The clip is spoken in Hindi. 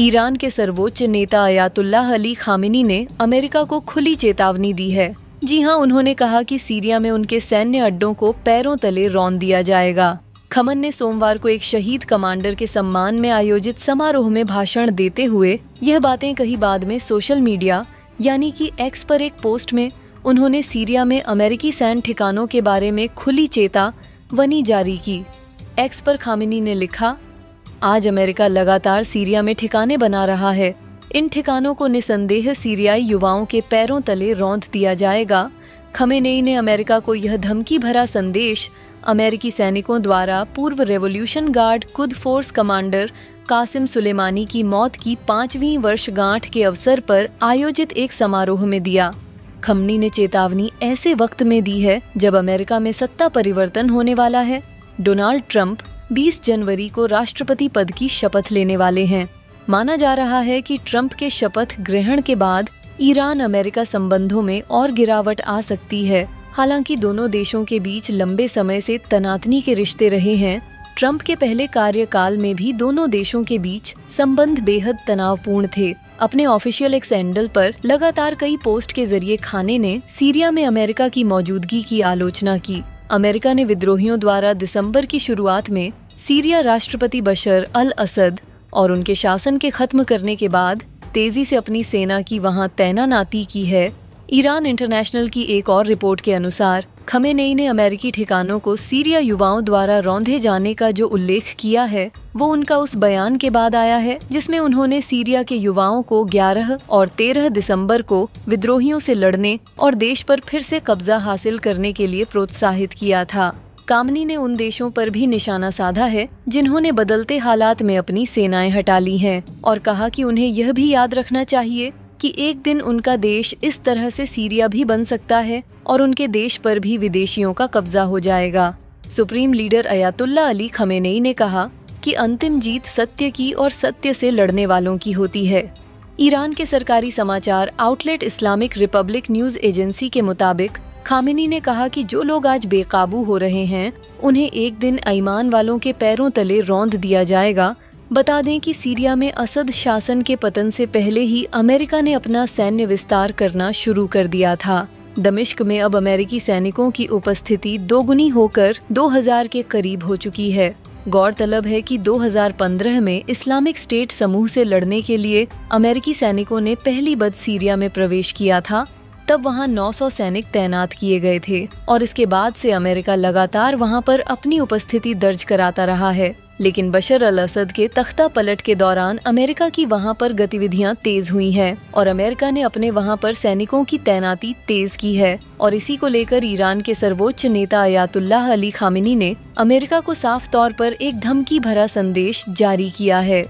ईरान के सर्वोच्च नेता अयातुल्लाह अली खामेनी ने अमेरिका को खुली चेतावनी दी है। जी हां, उन्होंने कहा कि सीरिया में उनके सैन्य अड्डों को पैरों तले रौंद दिया जाएगा। खमन ने सोमवार को एक शहीद कमांडर के सम्मान में आयोजित समारोह में भाषण देते हुए यह बातें कही। बाद में सोशल मीडिया यानी कि एक्स पर एक पोस्ट में उन्होंने सीरिया में अमेरिकी सैन्य ठिकानों के बारे में खुली चेतावनी जारी की। एक्स पर खामेनी ने लिखा, आज अमेरिका लगातार सीरिया में ठिकाने बना रहा है। इन ठिकानों को निसंदेह सीरियाई युवाओं के पैरों तले रौंद दिया जाएगा। खमेनेई ने अमेरिका को यह धमकी भरा संदेश अमेरिकी सैनिकों द्वारा पूर्व रेवोल्यूशन गार्ड कुद फोर्स कमांडर कासिम सुलेमानी की मौत की 5वीं वर्षगांठ के अवसर पर आयोजित एक समारोह में दिया। खमेनेई ने चेतावनी ऐसे वक्त में दी है जब अमेरिका में सत्ता परिवर्तन होने वाला है। डोनाल्ड ट्रंप 20 जनवरी को राष्ट्रपति पद की शपथ लेने वाले हैं। माना जा रहा है कि ट्रंप के शपथ ग्रहण के बाद ईरान अमेरिका संबंधों में और गिरावट आ सकती है। हालांकि दोनों देशों के बीच लंबे समय से तनातनी के रिश्ते रहे हैं। ट्रंप के पहले कार्यकाल में भी दोनों देशों के बीच संबंध बेहद तनावपूर्ण थे। अपने ऑफिशियल एक्स हैंडल पर लगातार कई पोस्ट के जरिए खाने ने सीरिया में अमेरिका की मौजूदगी की आलोचना की। अमेरिका ने विद्रोहियों द्वारा दिसंबर की शुरुआत में सीरिया राष्ट्रपति बशर अल असद और उनके शासन के खत्म करने के बाद तेजी से अपनी सेना की वहां तैनाती की है। ईरान इंटरनेशनल की एक और रिपोर्ट के अनुसार खमेनेई ने अमेरिकी ठिकानों को सीरिया युवाओं द्वारा रौंदे जाने का जो उल्लेख किया है वो उनका उस बयान के बाद आया है जिसमें उन्होंने सीरिया के युवाओं को 11 और 13 दिसंबर को विद्रोहियों से लड़ने और देश पर फिर से कब्जा हासिल करने के लिए प्रोत्साहित किया था। खामेनेई ने उन देशों पर भी निशाना साधा है जिन्होंने बदलते हालात में अपनी सेनाएं हटा ली हैं और कहा कि उन्हें यह भी याद रखना चाहिए कि एक दिन उनका देश इस तरह से सीरिया भी बन सकता है और उनके देश पर भी विदेशियों का कब्जा हो जाएगा। Supreme leader Ayatollah Ali Khamenei ने कहा कि अंतिम जीत सत्य की और सत्य से लड़ने वालों की होती है। ईरान के सरकारी समाचार outlet Islamic Republic news agency के मुताबिक खामेनेई ने कहा कि जो लोग आज बेकाबू हो रहे हैं उन्हें एक दिन ईमान वालों के पैरों तले रौंद दिया जाएगा। बता दें कि सीरिया में असद शासन के पतन से पहले ही अमेरिका ने अपना सैन्य विस्तार करना शुरू कर दिया था। दमिश्क में अब अमेरिकी सैनिकों की उपस्थिति दोगुनी होकर 2000 के करीब हो चुकी है। गौरतलब है कि 2015 में इस्लामिक स्टेट समूह से लड़ने के लिए अमेरिकी सैनिकों ने पहली बार सीरिया में प्रवेश किया था। तब वहां 900 सैनिक तैनात किए गए थे और इसके बाद से अमेरिका लगातार वहां पर अपनी उपस्थिति दर्ज कराता रहा है। लेकिन बशर अल असद के तख्ता पलट के दौरान अमेरिका की वहां पर गतिविधियां तेज हुई हैं और अमेरिका ने अपने वहां पर सैनिकों की तैनाती तेज की है। और इसी को लेकर ईरान के सर्वोच्च नेता अयातुल्लाह अली खामेनी ने अमेरिका को साफ तौर पर एक धमकी भरा संदेश जारी किया है।